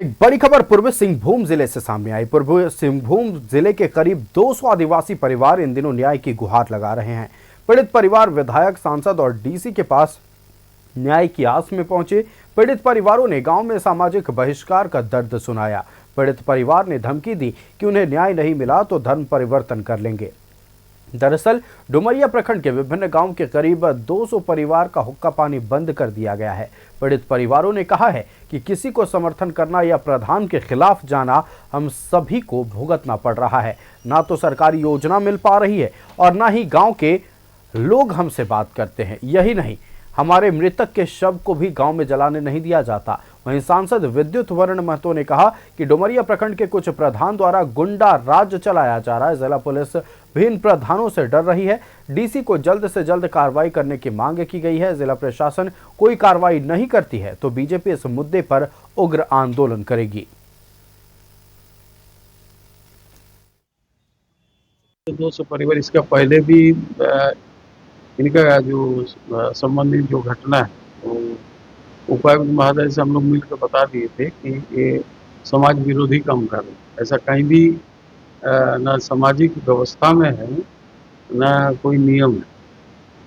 एक बड़ी खबर पूर्वी सिंहभूम जिले से सामने आई। पूर्वी सिंहभूम जिले के करीब 200 आदिवासी परिवार इन दिनों न्याय की गुहार लगा रहे हैं। पीड़ित परिवार विधायक, सांसद और डीसी के पास न्याय की आस में पहुंचे। पीड़ित परिवारों ने गांव में सामाजिक बहिष्कार का दर्द सुनाया। पीड़ित परिवार ने धमकी दी कि उन्हें न्याय नहीं मिला तो धर्म परिवर्तन कर लेंगे। दरअसल डुमरिया प्रखंड के विभिन्न गांव के करीब 200 परिवार का हुक्का पानी बंद कर दिया गया है। पीड़ित परिवारों ने कहा है कि किसी को समर्थन करना या प्रधान के खिलाफ जाना हम सभी को भुगतना पड़ रहा है। ना तो सरकारी योजना मिल पा रही है और ना ही गांव के लोग हमसे बात करते हैं। यही नहीं, हमारे मृतक के शव को भी गांव में जलाने नहीं दिया जाता। वहीं सांसद विद्युत वर्ण महतो ने कहा कि डुमरिया प्रखंड के कुछ प्रधान द्वारा गुंडा राज चलाया जा रहा है। जिला पुलिस भी इन प्रधानों से डर रही है। डीसी को जल्द से जल्द कार्रवाई करने की मांग की गई है। जिला प्रशासन कोई कार्रवाई नहीं करती है तो बीजेपी इस मुद्दे पर उग्र आंदोलन करेगी। 200 परिवार, इसका पहले भी इनका जो संबंधित जो घटना है वो उपायुक्त महोदय से हम लोग मिलकर बता दिए थे कि ये समाज विरोधी काम कर रहे हैं। ऐसा कहीं भी न सामाजिक व्यवस्था में है न कोई नियम है।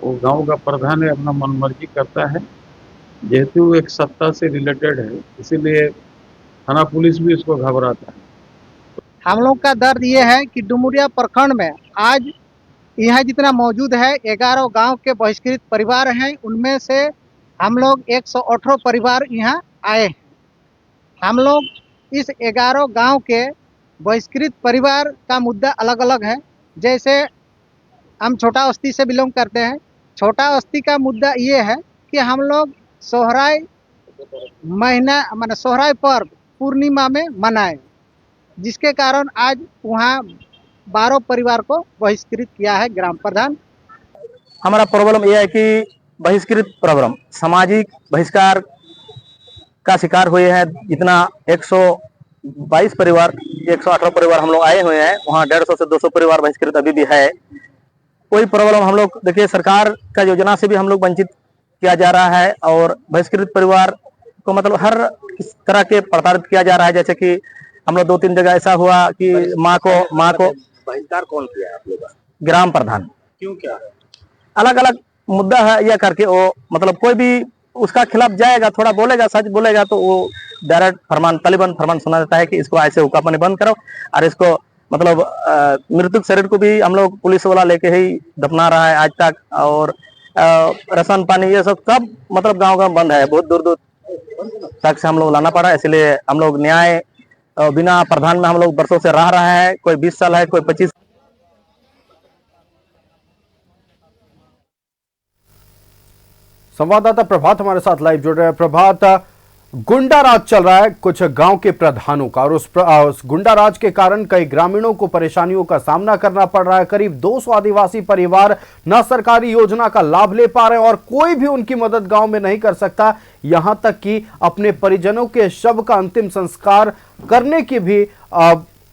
वो गांव का प्रधान है, अपना मनमर्जी करता है। जेहेतु एक सत्ता से रिलेटेड है, इसीलिए थाना पुलिस भी उसको घबराता है। हम लोग का दर्द ये है कि डुमरिया प्रखंड में आज यहाँ जितना मौजूद है 11 गांव के बहिष्कृत परिवार हैं। उनमें से हम लोग 118 परिवार यहाँ आए हैं। हम लोग इस 11 गांव के बहिष्कृत परिवार का मुद्दा अलग अलग है। जैसे हम छोटा बस्ती से बिलोंग करते हैं। छोटा बस्ती का मुद्दा ये है कि हम लोग सोहराय महीना माने सोहराय पर्व पूर्णिमा में मनाएं, जिसके कारण आज वहाँ 12 परिवार को बहिष्कृत किया है ग्राम प्रधान। हमारा प्रॉब्लम यह है कि बहिष्कृत प्रॉब्लम सामाजिक बहिष्कार का शिकार हुए हैं। जितना 122 परिवार 118 परिवार हम लोग आए हुए हैं, वहाँ 150 से 200 परिवार बहिष्कृत अभी भी है। कोई प्रॉब्लम हम लोग देखिए, सरकार का योजना से भी हम लोग वंचित किया जा रहा है और बहिष्कृत परिवार को मतलब हर इस तरह के प्रताड़ित किया जा रहा है। जैसे कि हम लोग 2-3 जगह ऐसा हुआ कि माँ को बहिष्कार कौन किया है आप लोग? ग्राम प्रधान क्यों क्या? अलग अलग मुद्दा है यह करके वो मतलब कोई भी उसका खिलाफ जाएगा, थोड़ा बोलेगा, सच बोलेगा तो वो डायरेक्ट फरमान तालिबान फरमान सुना देता है कि इसको ऐसे हुक्का पानी बंद करो और इसको मतलब मृतक शरीर को भी हम लोग पुलिस वाला लेके ही दफना रहा है आज तक। और राशन पानी ये सब मतलब गाँव बंद है। बहुत दूर दूर तक से हम लोग लाना पड़ा। इसलिए हम लोग न्याय बिना प्रधान में हम लोग बरसों से रह रहा है। कोई 20 साल है, कोई 25। संवाददाता प्रभात हमारे साथ लाइव जुड़ रहे हैं। प्रभात, गुंडा राज चल रहा है कुछ गांव के प्रधानों का और उस गुंडा राज के कारण कई ग्रामीणों को परेशानियों का सामना करना पड़ रहा है। करीब 200 आदिवासी परिवार न सरकारी योजना का लाभ ले पा रहे हैं और कोई भी उनकी मदद गांव में नहीं कर सकता। यहां तक कि अपने परिजनों के शव का अंतिम संस्कार करने की भी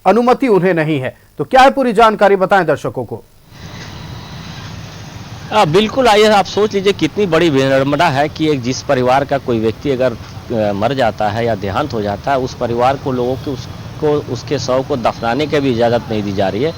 अनुमति उन्हें नहीं है। तो क्या है पूरी जानकारी, बताएं दर्शकों को। बिल्कुल, आइए आप सोच लीजिए कितनी बड़ी विडंबना है कि एक जिस परिवार का कोई व्यक्ति अगर मर जाता है या देहांत हो जाता है, उस परिवार को लोगों के उसको उसके शव को दफनाने की भी इजाज़त नहीं दी जा रही है।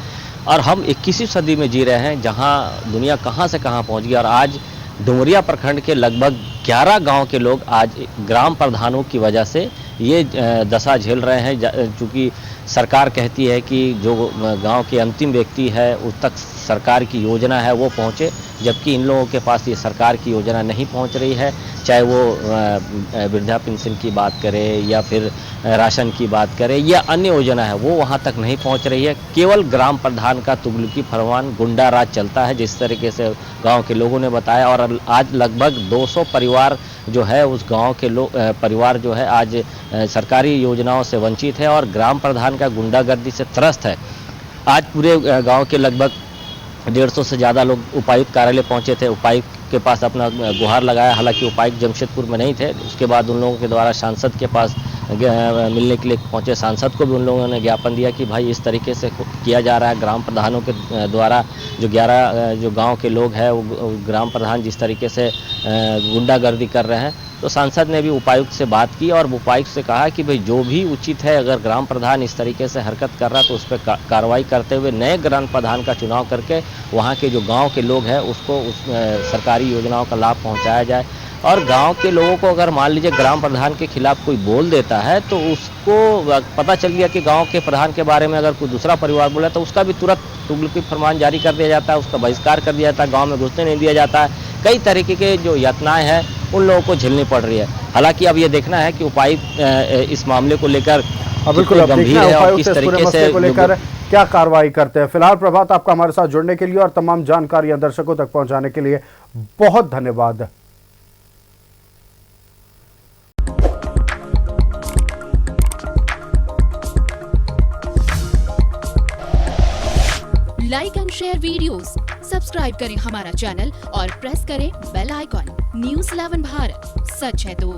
और हम 21वीं सदी में जी रहे हैं जहां दुनिया कहां से कहां पहुंच गई। और आज डुमरिया प्रखंड के लगभग 11 गांव के लोग आज ग्राम प्रधानों की वजह से ये दशा झेल रहे हैं। चूँकि सरकार कहती है कि जो गांव के अंतिम व्यक्ति है उस तक सरकार की योजना है वो पहुंचे, जबकि इन लोगों के पास ये सरकार की योजना नहीं पहुंच रही है। चाहे वो वृद्धा पेंशन की बात करें या फिर राशन की बात करें या अन्य योजना है, वो वहां तक नहीं पहुंच रही है। केवल ग्राम प्रधान का तुगलकी फरमान गुंडा राज चलता है, जिस तरीके से गांव के लोगों ने बताया। और आज लगभग 200 परिवार जो है उस गांव के परिवार जो है आज सरकारी योजनाओं से वंचित है और ग्राम प्रधान का गुंडागर्दी से त्रस्त है। आज पूरे गांव के लगभग 150 से ज़्यादा लोग उपायुक्त कार्यालय पहुंचे थे। उपायुक्त के पास अपना गुहार लगाया। हालांकि उपायुक्त जमशेदपुर में नहीं थे। उसके बाद उन लोगों के द्वारा सांसद के पास मिलने के लिए पहुंचे। सांसद को भी उन लोगों ने ज्ञापन दिया कि भाई इस तरीके से किया जा रहा है। ग्राम प्रधानों के द्वारा जो 11 जो गांव के लोग हैं वो ग्राम प्रधान जिस तरीके से गुंडागर्दी कर रहे हैं, तो सांसद ने भी उपायुक्त से बात की और उपायुक्त से कहा कि भाई जो भी उचित है, अगर ग्राम प्रधान इस तरीके से हरकत कर रहा है तो उस पर कार्रवाई करते हुए नए ग्राम प्रधान का चुनाव करके वहाँ के जो गांव के लोग हैं उसको उस सरकारी योजनाओं का लाभ पहुँचाया जाए। और गांव के लोगों को अगर मान लीजिए ग्राम प्रधान के खिलाफ कोई बोल देता है तो उसको पता चल गया कि गांव के प्रधान के बारे में अगर कोई दूसरा परिवार बोला तो उसका भी तुरंत तुगलकी फरमान जारी कर दिया जाता है, उसका बहिष्कार कर दिया जाता है, गांव में घुसने नहीं दिया जाता है। कई तरीके के जो यातनाएं हैं उन लोगों को झेलनी पड़ रही है। हालांकि अब ये देखना है कि उपायुक्त इस मामले को लेकर बिल्कुल अब गंभीर देखना है और उपायुक्त किस इस पूरे तरीके मसले से को लेकर क्या कार्रवाई करते हैं। फिलहाल प्रभात, आपका हमारे साथ जुड़ने के लिए और तमाम जानकारियां दर्शकों तक पहुंचाने के लिए बहुत धन्यवाद। Like and share videos, subscribe करें हमारा चैनल और प्रेस करें बेल आइकॉन। न्यूज़ 11 भारत, सच है तो